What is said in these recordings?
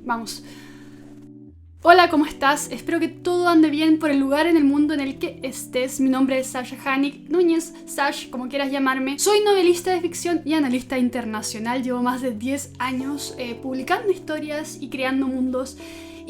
vamos. Hola, ¿cómo estás? Espero que todo ande bien por el lugar en el mundo en el que estés. Mi nombre es Sasha Hanik Núñez, Sash, como quieras llamarme. Soy novelista de ficción y analista internacional. Llevo más de 10 años publicando historias y creando mundos.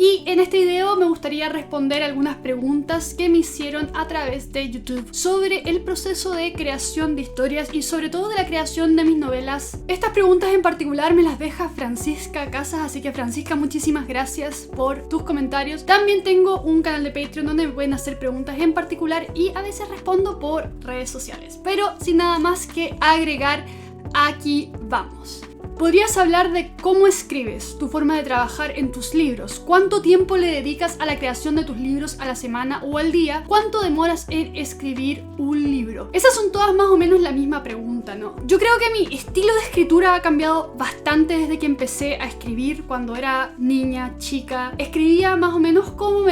Y en este video me gustaría responder algunas preguntas que me hicieron a través de YouTube sobre el proceso de creación de historias y sobre todo de la creación de mis novelas. Estas preguntas en particular me las deja Francisca Casas, así que Francisca, muchísimas gracias por tus comentarios. También tengo un canal de Patreon donde me pueden hacer preguntas en particular y a veces respondo por redes sociales. Pero sin nada más que agregar, aquí vamos. Podrías hablar de cómo escribes, tu forma de trabajar en tus libros, cuánto tiempo le dedicas a la creación de tus libros a la semana o al día, cuánto demoras en escribir un libro. Esas son todas más o menos la misma pregunta, ¿no? Yo creo que mi estilo de escritura ha cambiado bastante desde que empecé a escribir cuando era niña, chica. Escribía más o menos como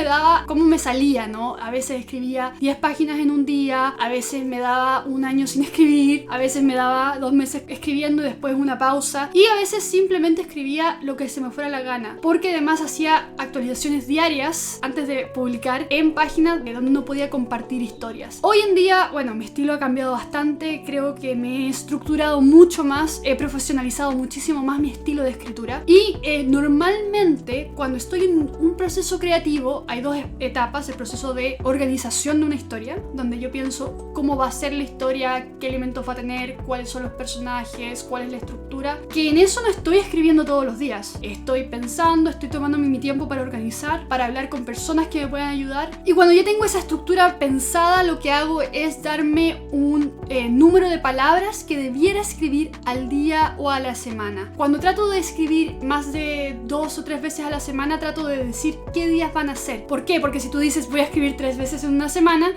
me salía, ¿no? A veces escribía 10 páginas en un día, a veces me daba un año sin escribir, a veces me daba 2 meses escribiendo y después una pausa. Y a veces simplemente escribía lo que se me fuera la gana, porque además hacía actualizaciones diarias antes de publicar en páginas de donde no podía compartir historias. Hoy en día, bueno, mi estilo ha cambiado bastante, creo que me he estructurado mucho más, he profesionalizado muchísimo más mi estilo de escritura y normalmente cuando estoy en un proceso creativo hay dos etapas: el proceso de organización de una historia, donde yo pienso cómo va a ser la historia, qué elementos va a tener, cuáles son los personajes, cuál es la estructura, que en eso no estoy escribiendo todos los días. Estoy pensando, estoy tomándome mi tiempo para organizar, para hablar con personas que me puedan ayudar. Y cuando ya tengo esa estructura pensada, lo que hago es darme un número de palabras que debiera escribir al día o a la semana. Cuando trato de escribir más de 2 o 3 veces a la semana, trato de decir qué días van a ser. ¿Por qué? Porque si tú dices voy a escribir 3 veces en una semana,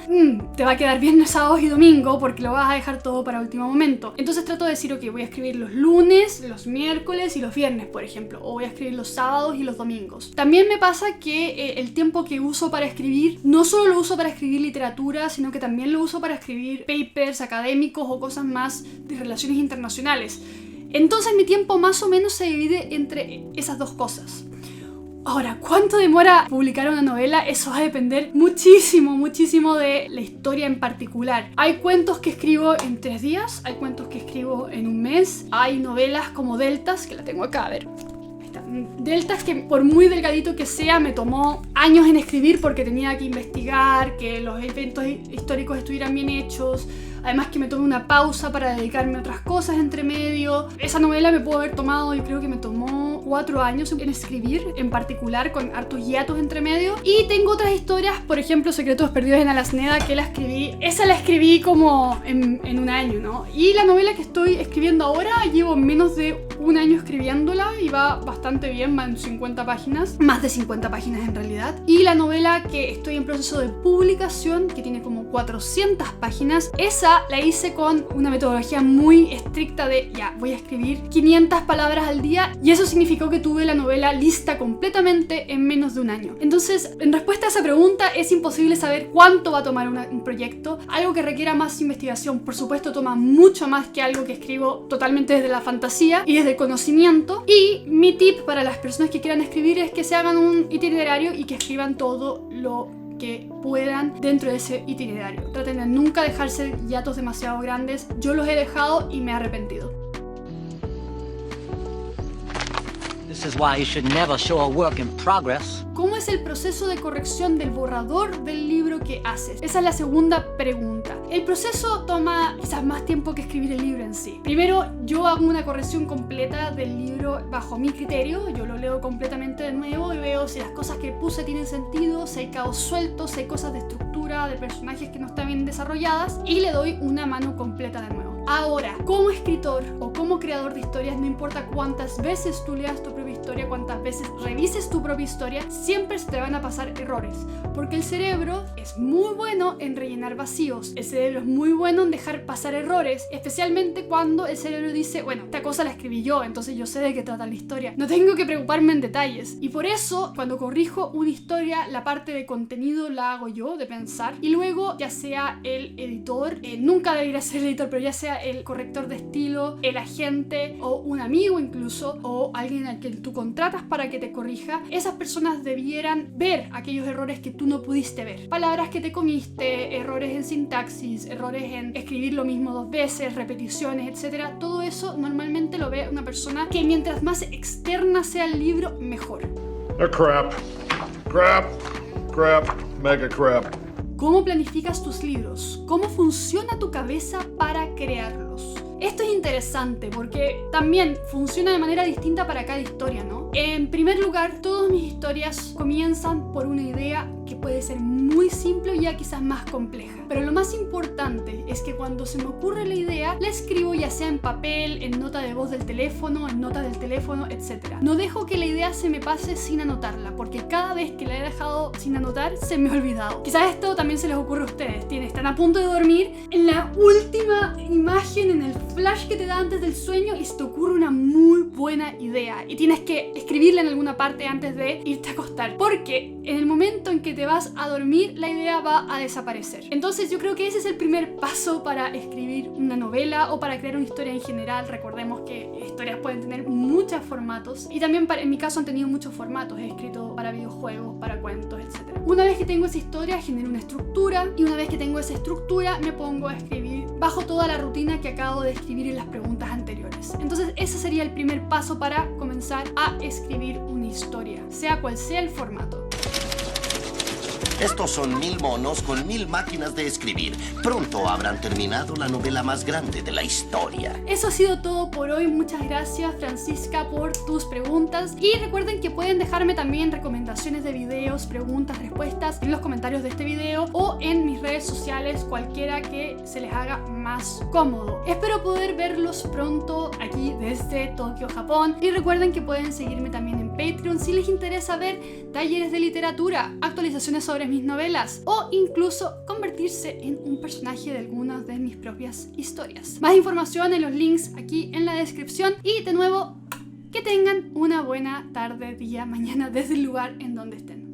te va a quedar viernes, sábados y domingo, porque lo vas a dejar todo para último momento. Entonces trato de decir, ok, voy a escribir los lunes, los miércoles y los viernes, por ejemplo, o voy a escribir los sábados y los domingos. También me pasa que el tiempo que uso para escribir no solo lo uso para escribir literatura, sino que también lo uso para escribir papers académicos o cosas más de relaciones internacionales. Entonces mi tiempo más o menos se divide entre esas dos cosas. Ahora, ¿cuánto demora publicar una novela? Eso va a depender muchísimo de la historia en particular. Hay cuentos que escribo en 3 días, hay cuentos que escribo en un mes, hay novelas como Deltas, que la tengo acá, a ver. Deltas que por muy delgadito que sea me tomó años en escribir porque tenía que investigar que los eventos históricos estuvieran bien hechos, además que me tomé una pausa para dedicarme a otras cosas entre medio. Esa novela me pudo haber tomado, yo creo que me tomó 4 años en escribir, en particular con hartos hiatos entre medio. Y tengo otras historias, por ejemplo Secretos Perdidos en Alasneda, que esa la escribí como en un año, ¿no? Y la novela que estoy escribiendo ahora llevo menos de un año escribiéndola y va bastante bien, van 50 páginas, más de 50 páginas en realidad. Y la novela que estoy en proceso de publicación, que tiene como 400 páginas, esa la hice con una metodología muy estricta de ya, voy a escribir 500 palabras al día, y eso significó que tuve la novela lista completamente en menos de un año. Entonces, en respuesta a esa pregunta, es imposible saber cuánto va a tomar un proyecto. Algo que requiera más investigación, por supuesto, toma mucho más que algo que escribo totalmente desde la fantasía y desde el conocimiento. Y mi tip para las personas que quieran escribir es que se hagan un itinerario y que escriban todo lo que puedan dentro de ese itinerario. Traten de nunca dejarse hiatos demasiado grandes. Yo los he dejado y me he arrepentido. This is why you should never show a work in progress. ¿Cómo es el proceso de corrección del borrador del libro que haces? Esa es la segunda pregunta. El proceso toma quizás más tiempo que escribir el libro en sí. Primero, yo hago una corrección completa del libro bajo mi criterio. Yo lo leo completamente de nuevo y veo si las cosas que puse tienen sentido, si hay cabos sueltos, si hay cosas de estructura, de personajes que no están bien desarrolladas, y le doy una mano completa de nuevo. Ahora, como escritor o como creador de historias, no importa cuántas veces tú leas tu propia historia, cuántas veces revises tu propia historia, siempre se te van a pasar errores, porque el cerebro es muy bueno en rellenar vacíos, el cerebro es muy bueno en dejar pasar errores, especialmente cuando el cerebro dice, bueno, esta cosa la escribí yo, entonces yo sé de qué trata la historia, no tengo que preocuparme en detalles. Y por eso, cuando corrijo una historia, la parte de contenido la hago yo, de pensar, y luego, ya sea el editor, nunca debería ser el editor, pero ya sea sea el corrector de estilo, el agente o un amigo incluso, o alguien al que tú contratas para que te corrija, esas personas debieran ver aquellos errores que tú no pudiste ver. Palabras que te comiste, errores en sintaxis, errores en escribir lo mismo 2 veces, repeticiones, etc. Todo eso normalmente lo ve una persona que mientras más externa sea el libro, mejor. Crap, mega crap. ¿Cómo planificas tus libros? ¿Cómo funciona tu cabeza para crearlos? Esto es interesante porque también funciona de manera distinta para cada historia, ¿no? En primer lugar, todas mis historias comienzan por una idea que puede ser muy simple y ya quizás más compleja. Pero lo más importante es que cuando se me ocurre la idea, la escribo ya sea en papel, en nota de voz del teléfono, en nota del teléfono, etc. No dejo que la idea se me pase sin anotarla, porque cada vez que la he dejado sin anotar, se me ha olvidado. Quizás esto también se les ocurre a ustedes. Están a punto de dormir, en la última imagen, en el flash que te da antes del sueño, y se te ocurre una muy buena idea. Y tienes que escribirla en alguna parte antes de irte a acostar, porque en el momento en que te vas a dormir, la idea va a desaparecer. Entonces yo creo que ese es el primer paso para escribir una novela o para crear una historia en general. Recordemos que historias pueden tener muchos formatos y también en mi caso han tenido muchos formatos. He escrito para videojuegos, para cuentos, etc. Una vez que tengo esa historia, genero una estructura, y una vez que tengo esa estructura, me pongo a escribir bajo toda la rutina que acabo de escribir en las preguntas anteriores. Entonces ese sería el primer paso para comenzar a escribir una historia, sea cual sea el formato. Estos son 1000 monos con 1000 máquinas de escribir. Pronto habrán terminado la novela más grande de la historia. Eso ha sido todo por hoy. Muchas gracias, Francisca, por tus preguntas. Y recuerden que pueden dejarme también recomendaciones de videos, preguntas, respuestas en los comentarios de este video o en mis redes sociales, cualquiera que se les haga más cómodo. Espero poder verlos pronto aquí desde Tokio, Japón. Y recuerden que pueden seguirme también en Patreon si les interesa ver talleres de literatura, actualizaciones sobre mis novelas o incluso convertirse en un personaje de algunas de mis propias historias. Más información en los links aquí en la descripción y de nuevo que tengan una buena tarde, día, mañana desde el lugar en donde estén.